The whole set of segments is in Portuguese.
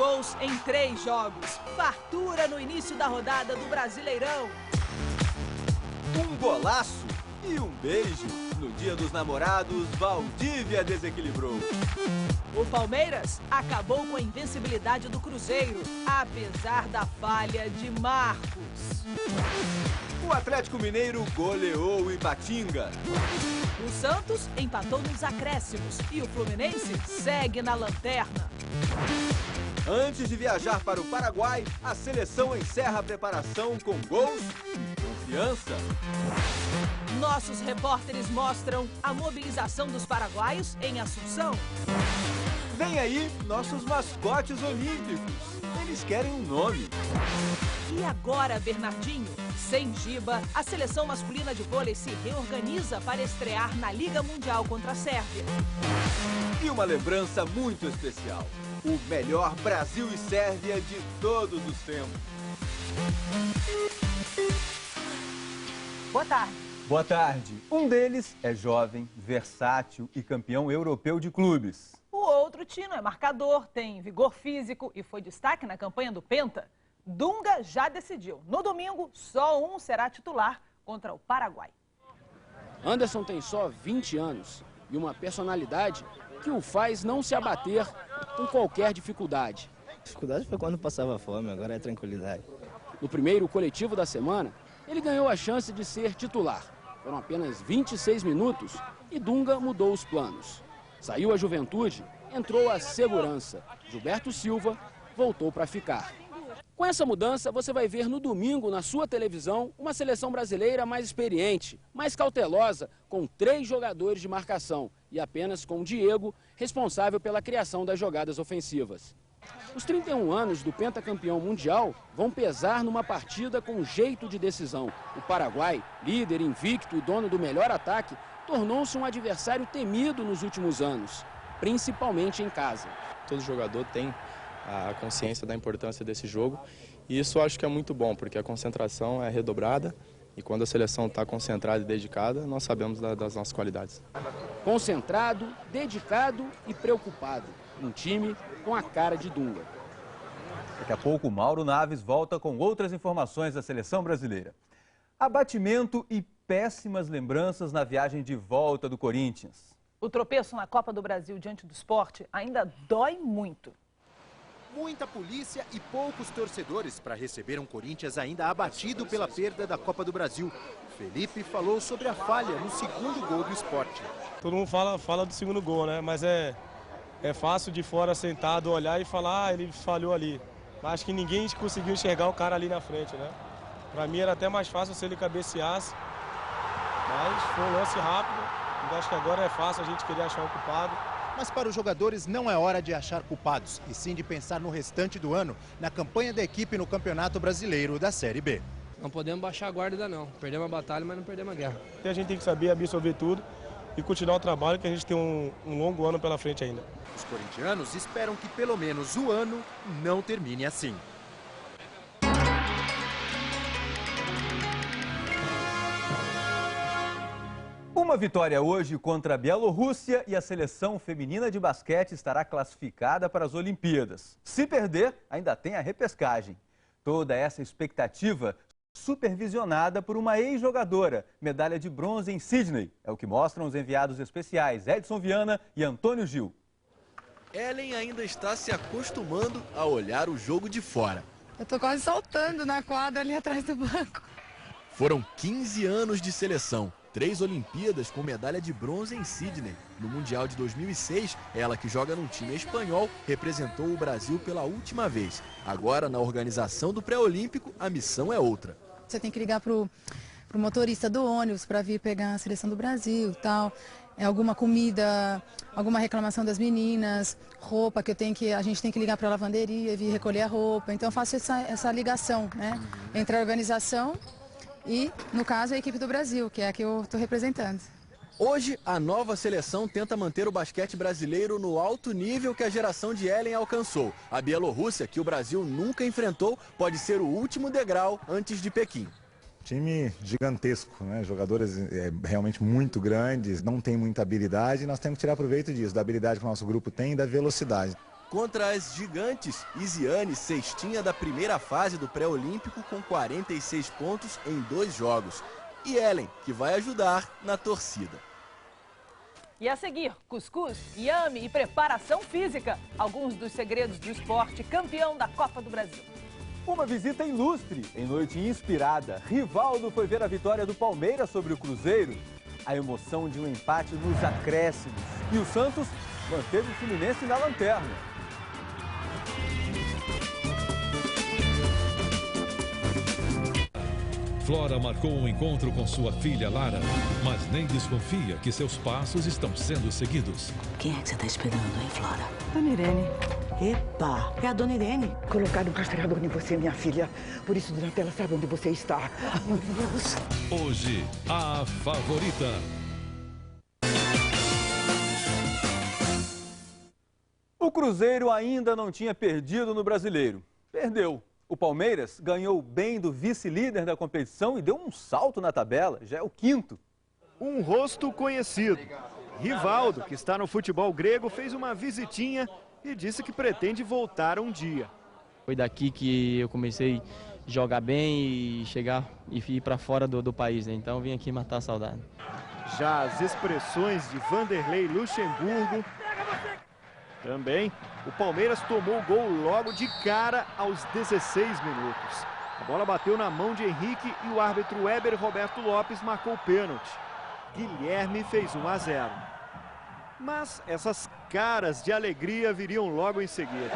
gols em 3 jogos. Fartura no início da rodada do Brasileirão. Um golaço e um beijo. No Dia dos Namorados, Valdívia desequilibrou. O Palmeiras acabou com a invencibilidade do Cruzeiro, apesar da falha de Marcos. O Atlético Mineiro goleou o Ipatinga. O Santos empatou nos acréscimos e o Fluminense segue na lanterna. Antes de viajar para o Paraguai, a seleção encerra a preparação com gols e confiança. Nossos repórteres mostram a mobilização dos paraguaios em Assunção. Vem aí nossos mascotes olímpicos. Eles querem um nome. E agora, Bernardinho, sem Giba, a seleção masculina de vôlei se reorganiza para estrear na Liga Mundial contra a Sérvia. E uma lembrança muito especial. O melhor Brasil e Sérvia de todos os tempos. Boa tarde. Boa tarde. Um deles é jovem, versátil e campeão europeu de clubes. O outro, Tino, é marcador, tem vigor físico e foi destaque na campanha do Penta. Dunga já decidiu. No domingo, só um será titular contra o Paraguai. Anderson tem só 20 anos e uma personalidade que o faz não se abater com qualquer dificuldade. Dificuldade foi quando passava fome, agora é tranquilidade. No primeiro coletivo da semana, ele ganhou a chance de ser titular. Foram apenas 26 minutos e Dunga mudou os planos. Saiu a Juventude, entrou a Segurança. Gilberto Silva voltou para ficar. Com essa mudança, você vai ver no domingo, na sua televisão, uma seleção brasileira mais experiente, mais cautelosa, com 3 jogadores de marcação e apenas com Diego, responsável pela criação das jogadas ofensivas. Os 31 anos do pentacampeão mundial vão pesar numa partida com jeito de decisão. O Paraguai, líder invicto e dono do melhor ataque, tornou-se um adversário temido nos últimos anos, principalmente em casa. Todo jogador tem a consciência da importância desse jogo e isso eu acho que é muito bom, porque a concentração é redobrada e quando a seleção está concentrada e dedicada, nós sabemos das nossas qualidades. Concentrado, dedicado e preocupado. Um time com a cara de Dunga. Daqui a pouco, Mauro Naves volta com outras informações da seleção brasileira. Abatimento e péssimas lembranças na viagem de volta do Corinthians. O tropeço na Copa do Brasil diante do Sport ainda dói muito. Muita polícia e poucos torcedores para receber um Corinthians ainda abatido pela perda da Copa do Brasil. Felipe falou sobre a falha no segundo gol do Sport. Todo mundo fala do segundo gol, né? Mas é fácil de fora sentado olhar e falar, ele falhou ali. Mas acho que ninguém conseguiu enxergar o cara ali na frente, né? Para mim era até mais fácil se ele cabeceasse. Mas foi um lance rápido. Eu acho que agora é fácil a gente querer achar um culpado. Mas para os jogadores não é hora de achar culpados, e sim de pensar no restante do ano, na campanha da equipe no Campeonato Brasileiro da Série B. Não podemos baixar a guarda ainda não. Perdemos a batalha, mas não perdemos a guerra. A gente tem que saber absorver tudo e continuar o trabalho, que a gente tem um longo ano pela frente ainda. Os corintianos esperam que pelo menos o ano não termine assim. Uma vitória hoje contra a Bielorrússia e a seleção feminina de basquete estará classificada para as Olimpíadas. Se perder, ainda tem a repescagem. Toda essa expectativa supervisionada por uma ex-jogadora, medalha de bronze em Sydney. É o que mostram os enviados especiais Edson Viana e Antônio Gil. Ellen ainda está se acostumando a olhar o jogo de fora. Eu tô quase saltando na quadra ali atrás do banco. Foram 15 anos de seleção, 3 Olimpíadas com medalha de bronze em Sydney. No Mundial de 2006, ela que joga num time espanhol, representou o Brasil pela última vez. Agora, na organização do pré-olímpico, a missão é outra. Você tem que ligar pro motorista do ônibus para vir pegar a seleção do Brasil e tal. Alguma comida, alguma reclamação das meninas, roupa que a gente tem que ligar para a lavanderia e vir recolher a roupa. Então eu faço essa ligação, né, entre a organização e, no caso, a equipe do Brasil, que é a que eu estou representando. Hoje, a nova seleção tenta manter o basquete brasileiro no alto nível que a geração de Ellen alcançou. A Bielorrússia, que o Brasil nunca enfrentou, pode ser o último degrau antes de Pequim. Time gigantesco, né? Jogadores realmente muito grandes, não tem muita habilidade, nós temos que tirar proveito disso, da habilidade que o nosso grupo tem e da velocidade. Contra as gigantes, Isiane, cestinha da primeira fase do pré-olímpico com 46 pontos em 2 jogos. E Ellen, que vai ajudar na torcida. E a seguir, cuscuz, inhame e preparação física. Alguns dos segredos do esporte campeão da Copa do Brasil. Uma visita ilustre em noite inspirada. Rivaldo foi ver a vitória do Palmeiras sobre o Cruzeiro. A emoção de um empate nos acréscimos. E o Santos manteve o Fluminense na lanterna. Flora marcou um encontro com sua filha Lara, mas nem desconfia que seus passos estão sendo seguidos. Quem é que você está esperando, hein, Flora? Dona Irene. Epa, é a Dona Irene. Colocaram um rastreador em você, minha filha. Por isso, durante ela sabe onde você está. Meu Deus. Hoje, a favorita. O Cruzeiro ainda não tinha perdido no Brasileiro. Perdeu. O Palmeiras ganhou bem do vice-líder da competição e deu um salto na tabela, já é o 5º. Um rosto conhecido. Rivaldo, que está no futebol grego, fez uma visitinha e disse que pretende voltar um dia. Foi daqui que eu comecei a jogar bem e chegar e ir para fora do país, né? Então vim aqui matar a saudade. Já as expressões de Vanderlei Luxemburgo. Também, o Palmeiras tomou o gol logo de cara aos 16 minutos. A bola bateu na mão de Henrique e o árbitro Weber Roberto Lopes marcou o pênalti. Guilherme fez 1-0. Mas essas caras de alegria viriam logo em seguida.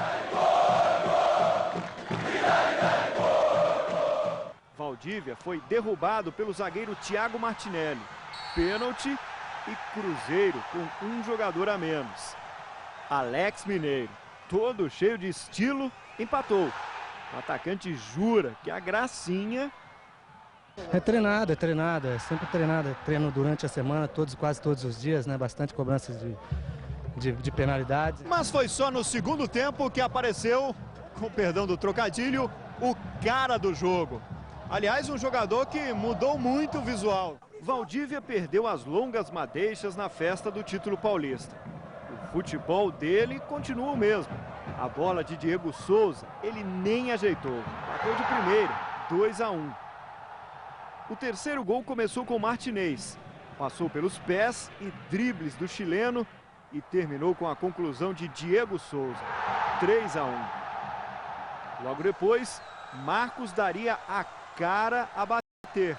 Valdívia foi derrubado pelo zagueiro Thiago Martinelli. Pênalti e Cruzeiro com um jogador a menos. Alex Mineiro, todo cheio de estilo, empatou. O atacante jura que a gracinha... É treinado, é sempre treinado. Treino durante a semana, quase todos os dias, né? Bastante cobranças de penalidades. Mas foi só no segundo tempo que apareceu, com perdão do trocadilho, o cara do jogo. Aliás, um jogador que mudou muito o visual. Valdívia perdeu as longas madeixas na festa do título paulista. O futebol dele continua o mesmo. A bola de Diego Souza, ele nem ajeitou. Bateu de primeira, 2-1. O terceiro gol começou com Martinez. Passou pelos pés e dribles do chileno e terminou com a conclusão de Diego Souza, 3-1. Logo depois, Marcos daria a cara a bater.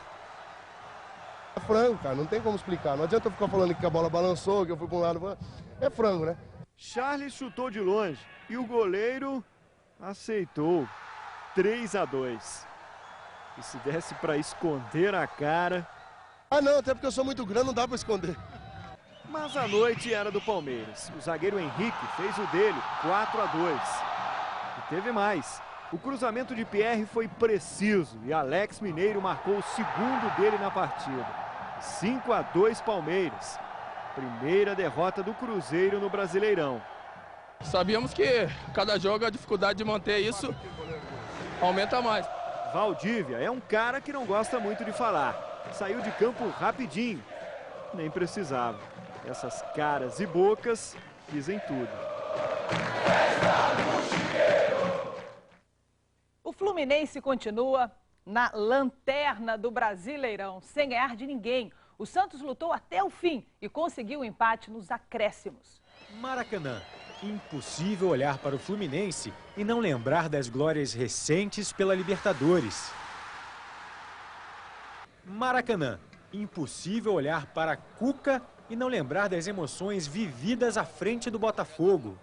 É frango, cara, não tem como explicar. Não adianta eu ficar falando que a bola balançou, que eu fui para um lado. É frango, né? Charles chutou de longe e o goleiro aceitou. 3-2. E se desse para esconder a cara... Ah não, até porque eu sou muito grande, não dá para esconder. Mas a noite era do Palmeiras. O zagueiro Henrique fez o dele, 4-2. E teve mais. O cruzamento de Pierre foi preciso e Alex Mineiro marcou o segundo dele na partida. 5-2 Palmeiras. Primeira derrota do Cruzeiro no Brasileirão. Sabíamos que cada jogo a dificuldade de manter isso aumenta mais. Valdívia é um cara que não gosta muito de falar. Saiu de campo rapidinho. Nem precisava. Essas caras e bocas dizem tudo. O Fluminense continua na lanterna do Brasileirão, sem ganhar de ninguém. O Santos lutou até o fim e conseguiu o empate nos acréscimos. Maracanã. Impossível olhar para o Fluminense e não lembrar das glórias recentes pela Libertadores. Maracanã. Impossível olhar para Cuca e não lembrar das emoções vividas à frente do Botafogo.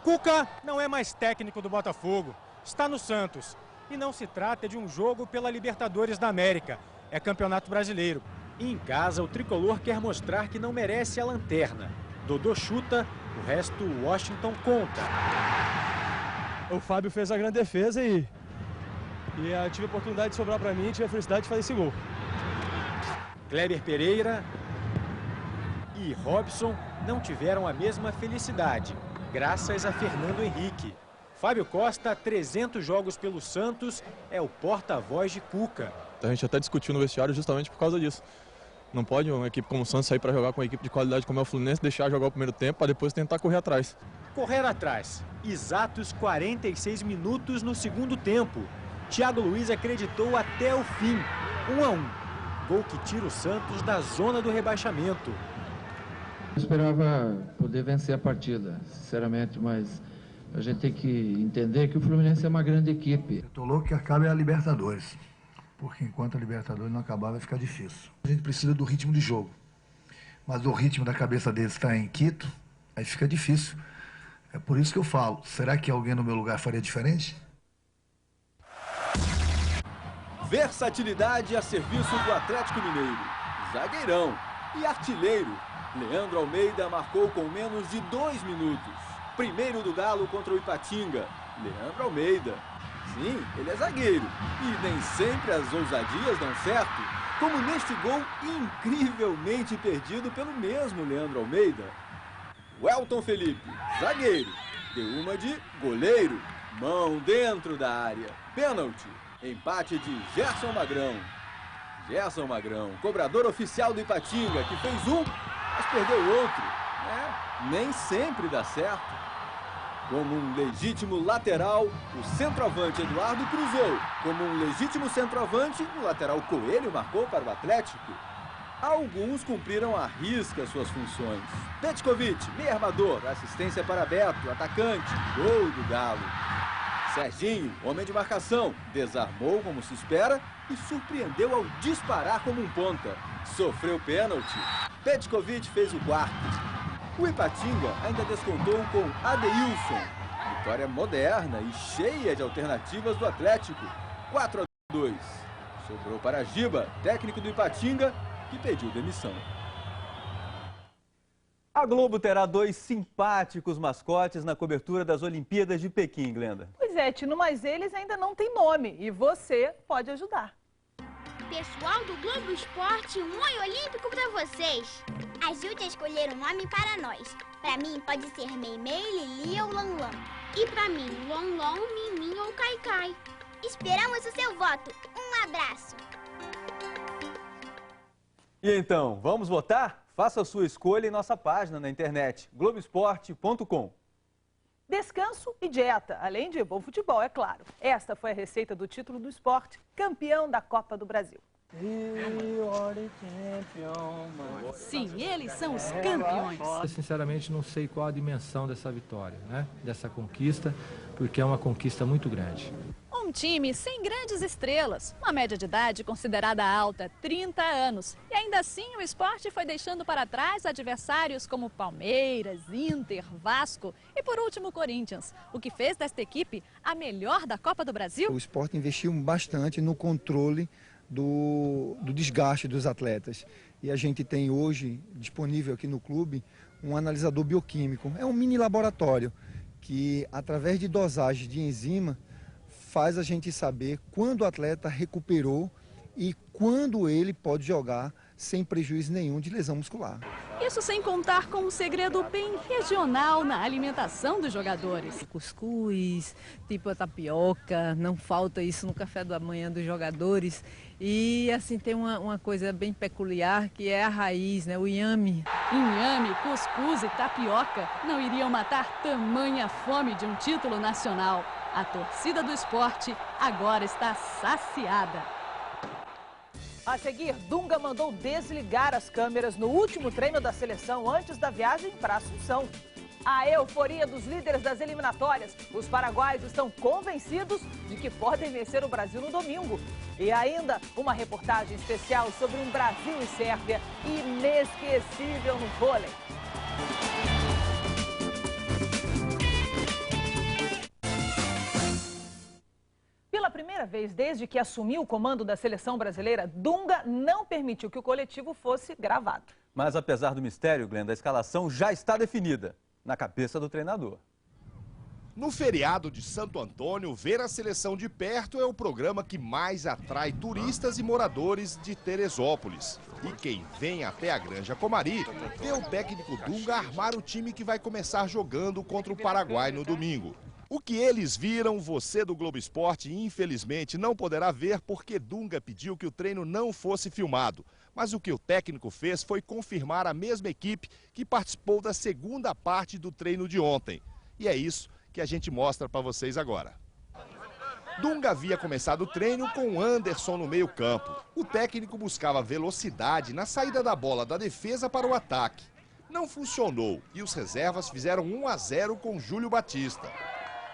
Cuca não é mais técnico do Botafogo, está no Santos. E não se trata de um jogo pela Libertadores da América, é Campeonato Brasileiro. E em casa, o tricolor quer mostrar que não merece a lanterna. Dodô chuta, o resto Washington conta. O Fábio fez a grande defesa e eu tive a oportunidade de sobrar para mim e tive a felicidade de fazer esse gol. Kleber Pereira e Robson não tiveram a mesma felicidade, graças a Fernando Henrique. Fábio Costa, 300 jogos pelo Santos, é o porta-voz de Cuca. A gente até discutiu no vestiário justamente por causa disso. Não pode uma equipe como o Santos sair para jogar com uma equipe de qualidade como é o Fluminense, deixar jogar o primeiro tempo para depois tentar correr atrás. Correr atrás. Exatos 46 minutos no segundo tempo. Thiago Luiz acreditou até o fim. 1-1. Gol que tira o Santos da zona do rebaixamento. Eu esperava poder vencer a partida, sinceramente, mas a gente tem que entender que o Fluminense é uma grande equipe. Eu tô louco que acabe a Libertadores, porque enquanto a Libertadores não acabar vai ficar difícil. A gente precisa do ritmo de jogo, mas o ritmo da cabeça deles está em Quito, aí fica difícil. É por isso que eu falo, será que alguém no meu lugar faria diferente? Versatilidade a serviço do Atlético Mineiro. Zagueirão e artilheiro. Leandro Almeida marcou com menos de 2 minutos. Primeiro do Galo contra o Ipatinga. Leandro Almeida. Sim, ele é zagueiro. E nem sempre as ousadias dão certo. Como neste gol incrivelmente perdido pelo mesmo Leandro Almeida. Welton Felipe, zagueiro. Deu uma de goleiro. Mão dentro da área. Pênalti. Empate de Gerson Magrão. Gerson Magrão, cobrador oficial do Ipatinga, que fez um, mas perdeu outro. Nem sempre dá certo. Como um legítimo lateral, o centroavante Eduardo cruzou. Como um legítimo centroavante, o lateral Coelho marcou para o Atlético. Alguns cumpriram à risca suas funções. Petkovic, meio armador, assistência para Beto, atacante, gol do Galo. Serginho, homem de marcação, desarmou como se espera e surpreendeu ao disparar como um ponta. Sofreu pênalti. Petkovic fez o quarto. O Ipatinga ainda descontou com Adeilson. Vitória moderna e cheia de alternativas do Atlético. 4-2. Sobrou para Giba, técnico do Ipatinga, que pediu demissão. A Globo terá 2 simpáticos mascotes na cobertura das Olimpíadas de Pequim, Glenda. Pois é, Tino, mas eles ainda não têm nome e você pode ajudar. Pessoal do Globo Esporte, um oi olímpico para vocês. Ajude a escolher um nome para nós. Para mim pode ser Meimei, Lili ou Lanlan. E para mim, Lonlon, Mimin ou Caicai. Esperamos o seu voto. Um abraço. E então, vamos votar? Faça a sua escolha em nossa página na internet, globoesporte.com. Descanso e dieta, além de bom futebol, é claro. Esta foi a receita do título do esporte, campeão da Copa do Brasil. Sim, eles são os campeões. Eu, sinceramente, não sei qual a dimensão dessa vitória, dessa conquista, porque é uma conquista muito grande. Um time sem grandes estrelas, uma média de idade considerada alta, 30 anos. E ainda assim o esporte foi deixando para trás adversários como Palmeiras, Inter, Vasco e por último Corinthians. O que fez desta equipe a melhor da Copa do Brasil? O esporte investiu bastante no controle do desgaste dos atletas. E a gente tem hoje disponível aqui no clube um analisador bioquímico. É um mini laboratório que, através de dosagem de enzima, faz a gente saber quando o atleta recuperou e quando ele pode jogar sem prejuízo nenhum de lesão muscular. Isso sem contar com um segredo bem regional na alimentação dos jogadores. Cuscuz, tipo a tapioca, não falta isso no café da manhã dos jogadores. E assim tem uma coisa bem peculiar que é a raiz, o inhame. Inhame, cuscuz e tapioca não iriam matar tamanha fome de um título nacional. A torcida do esporte agora está saciada. A seguir, Dunga mandou desligar as câmeras no último treino da seleção antes da viagem para Assunção. A euforia dos líderes das eliminatórias. Os paraguaios estão convencidos de que podem vencer o Brasil no domingo. E ainda uma reportagem especial sobre um Brasil e Sérvia inesquecível no vôlei. Pela primeira vez desde que assumiu o comando da seleção brasileira, Dunga não permitiu que o coletivo fosse gravado. Mas apesar do mistério, Glenda, a escalação já está definida na cabeça do treinador. No feriado de Santo Antônio, ver a seleção de perto é o programa que mais atrai turistas e moradores de Teresópolis. E quem vem até a Granja Comari vê o técnico Dunga armar o time que vai começar jogando contra o Paraguai no domingo. O que eles viram, você do Globo Esporte, infelizmente, não poderá ver porque Dunga pediu que o treino não fosse filmado. Mas o que o técnico fez foi confirmar a mesma equipe que participou da segunda parte do treino de ontem. E é isso que a gente mostra para vocês agora. Dunga havia começado o treino com Anderson no meio-campo. O técnico buscava velocidade na saída da bola da defesa para o ataque. Não funcionou e os reservas fizeram 1-0 com Júlio Batista.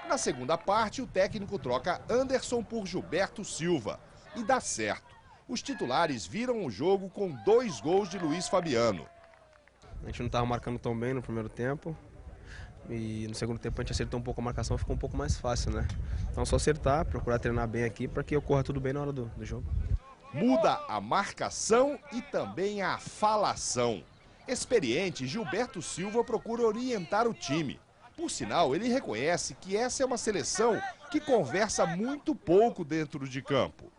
Na segunda parte, o técnico troca Anderson por Gilberto Silva. E dá certo. Os titulares viram o jogo com 2 gols de Luiz Fabiano. A gente não estava marcando tão bem no primeiro tempo. E no segundo tempo a gente acertou um pouco a marcação, ficou um pouco mais fácil, né? Então só acertar, procurar treinar bem aqui para que ocorra tudo bem na hora do jogo. Muda a marcação e também a falação. Experiente, Gilberto Silva procura orientar o time. Por sinal, ele reconhece que essa é uma seleção que conversa muito pouco dentro de campo.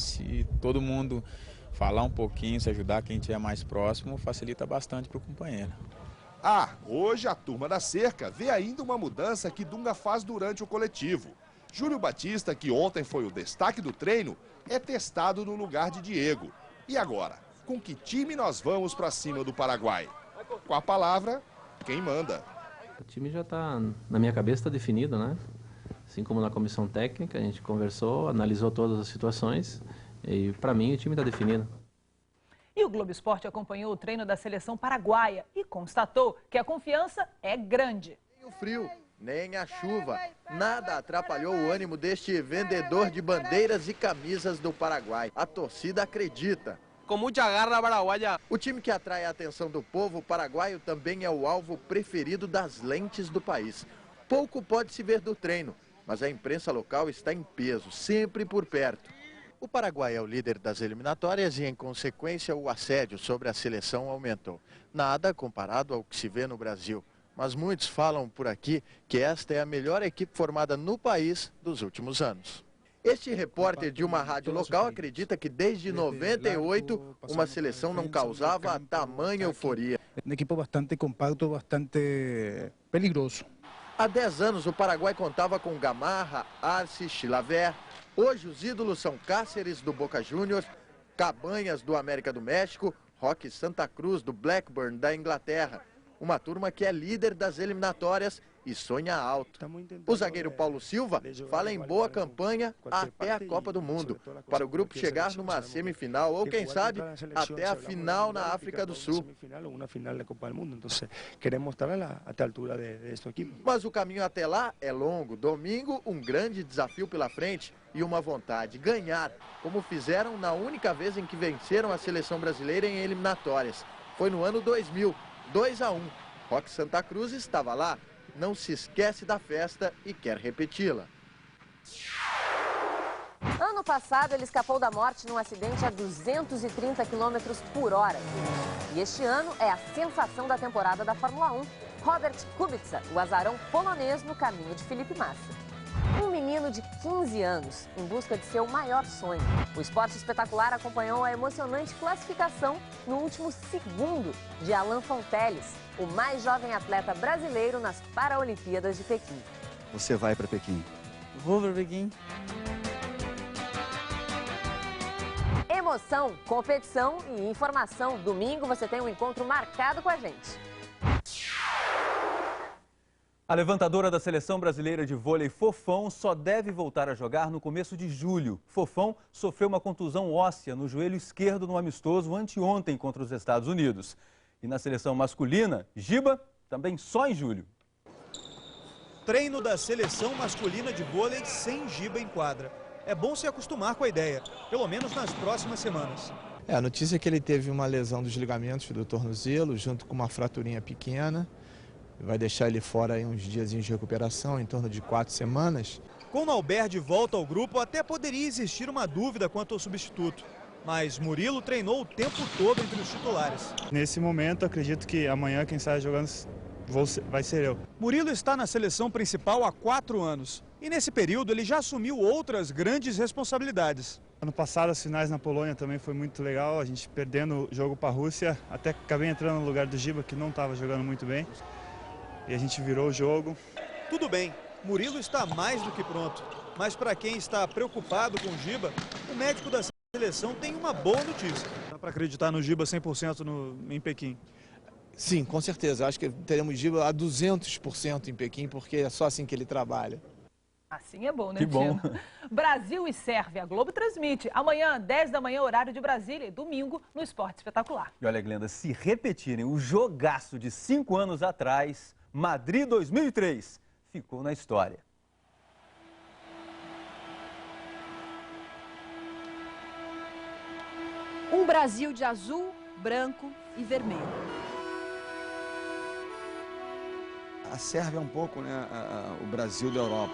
Se todo mundo falar um pouquinho, se ajudar quem estiver mais próximo, facilita bastante para o companheiro. Hoje a turma da cerca vê ainda uma mudança que Dunga faz durante o coletivo. Júlio Batista, que ontem foi o destaque do treino, é testado no lugar de Diego. E agora, com que time nós vamos para cima do Paraguai? Com a palavra, quem manda. O time já está, na minha cabeça, está definido, né? Assim como na comissão técnica, a gente conversou, analisou todas as situações e, para mim, o time está definido. E o Globo Esporte acompanhou o treino da seleção paraguaia e constatou que a confiança é grande. Nem o frio, nem a chuva, nada atrapalhou o ânimo deste vendedor de bandeiras e camisas do Paraguai. A torcida acredita. Com muita garra paraguaia. O time que atrai a atenção do povo paraguaio também é o alvo preferido das lentes do país. Pouco pode se ver do treino, mas a imprensa local está em peso, sempre por perto. O Paraguai é o líder das eliminatórias e, em consequência, o assédio sobre a seleção aumentou. Nada comparado ao que se vê no Brasil. Mas muitos falam por aqui que esta é a melhor equipe formada no país dos últimos anos. Este repórter de uma rádio local acredita que desde 98 uma seleção não causava tamanha euforia. Um equipe bastante compacto, bastante peligroso. Há 10 anos o Paraguai contava com Gamarra, Arce, Chilavert. Hoje os ídolos são Cáceres do Boca Juniors, Cabanhas do América do México, Roque Santa Cruz do Blackburn da Inglaterra. Uma turma que é líder das eliminatórias e sonha alto. O zagueiro Paulo Silva fala em boa campanha até a Copa do Mundo, para o grupo chegar numa semifinal ou, quem sabe, até a final na África do Sul. Mas o caminho até lá é longo. Domingo, um grande desafio pela frente e uma vontade: ganhar, como fizeram na única vez em que venceram a seleção brasileira em eliminatórias. Foi no ano 2000, 2-1. Roque Santa Cruz estava lá. Não se esquece da festa e quer repeti-la. Ano passado, ele escapou da morte num acidente a 230 km por hora. E este ano é a sensação da temporada da Fórmula 1. Robert Kubica, o azarão polonês no caminho de Felipe Massa. Um menino de 15 anos, em busca de seu maior sonho. O Esporte Espetacular acompanhou a emocionante classificação no último segundo de Alain Fonteles, o mais jovem atleta brasileiro nas Paralimpíadas de Pequim. Você vai para Pequim? Vou para Pequim. Emoção, competição e informação. Domingo você tem um encontro marcado com a gente. A levantadora da seleção brasileira de vôlei, Fofão, só deve voltar a jogar no começo de julho. Fofão sofreu uma contusão óssea no joelho esquerdo no amistoso anteontem contra os Estados Unidos. E na seleção masculina, Giba, também só em julho. Treino da seleção masculina de vôlei sem Giba em quadra. É bom se acostumar com a ideia, pelo menos nas próximas semanas. A notícia é que ele teve uma lesão dos ligamentos do tornozelo, junto com uma fraturinha pequena. Vai deixar ele fora aí uns diazinhos de recuperação, em torno de 4 semanas. Com Nauber de volta ao grupo, até poderia existir uma dúvida quanto ao substituto. Mas Murilo treinou o tempo todo entre os titulares. Nesse momento, acredito que amanhã quem sai jogando vai ser eu. Murilo está na seleção principal há 4 anos. E nesse período ele já assumiu outras grandes responsabilidades. Ano passado, as finais na Polônia também foi muito legal. A gente perdendo o jogo para a Rússia. Até acabei entrando no lugar do Giba, que não estava jogando muito bem. E a gente virou o jogo. Tudo bem, Murilo está mais do que pronto. Mas para quem está preocupado com o Giba, o médico da seleção tem uma boa notícia. para acreditar no Giba 100% em Pequim? Sim, com certeza. Eu acho que teremos Giba a 200% em Pequim, porque é só assim que ele trabalha. Assim é bom, né, Que bom. Tino? Brasil e Sérvia, a Globo transmite. Amanhã, 10 da manhã, horário de Brasília, e domingo, no Esporte Espetacular. E olha, Glenda, se repetirem o jogaço de 5 anos atrás, Madrid 2003 ficou na história. Um Brasil de azul, branco e vermelho. A Sérvia é um pouco, né, o Brasil da Europa.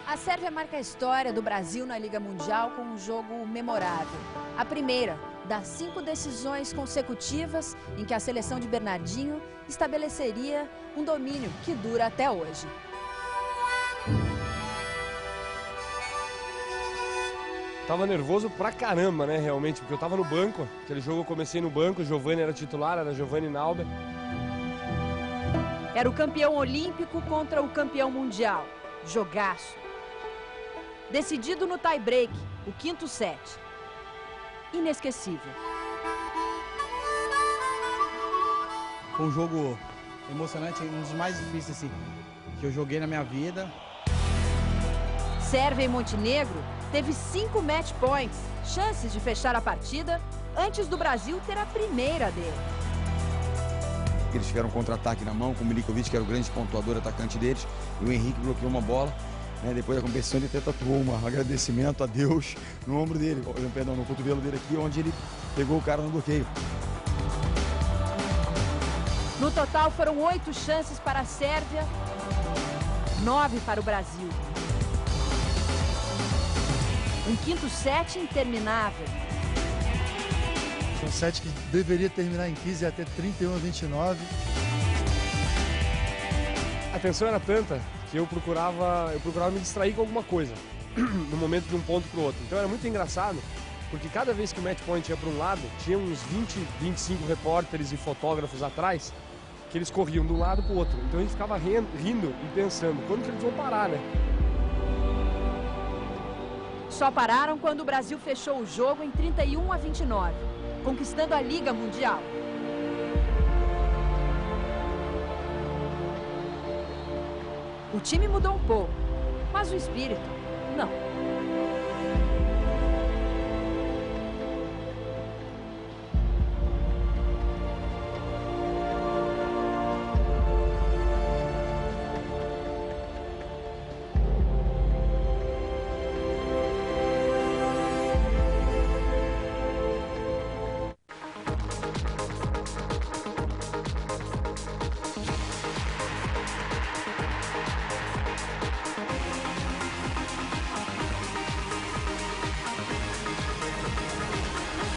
A Sérvia marca a história do Brasil na Liga Mundial com um jogo memorável. A primeira das 5 decisões consecutivas em que a seleção de Bernardinho estabeleceria um domínio que dura até hoje. Tava nervoso pra caramba, né, realmente, porque eu tava no banco. Aquele jogo eu comecei no banco, o Giovani era titular, era Giovani Nauber. Era o campeão olímpico contra o campeão mundial. Jogaço. Decidido no tie-break, o 5º set. Inesquecível. Foi um jogo emocionante, um dos mais difíceis assim, que eu joguei na minha vida. Sérvia e Montenegro teve 5 match points, chances de fechar a partida antes do Brasil ter a primeira dele. Eles tiveram um contra-ataque na mão com o Milikovic, que era o grande pontuador atacante deles, e o Henrique bloqueou uma bola. Depois da competição ele até tatuou um agradecimento a Deus no ombro dele, perdão, no cotovelo dele aqui, onde ele pegou o cara no bloqueio. No total foram 8 chances para a Sérvia, 9 para o Brasil. Um 5º set interminável. Um set que deveria terminar em 15 até 31-29. A tensão era tanta que eu procurava me distrair com alguma coisa no momento de um ponto para o outro. Então era muito engraçado, porque cada vez que o match point ia para um lado, tinha uns 20, 25 repórteres e fotógrafos atrás, que eles corriam de um lado para o outro. Então a gente ficava rindo e pensando, quando que eles vão parar, né? Só pararam quando o Brasil fechou o jogo em 31-29, conquistando a Liga Mundial. O time mudou um pouco, mas o espírito, não.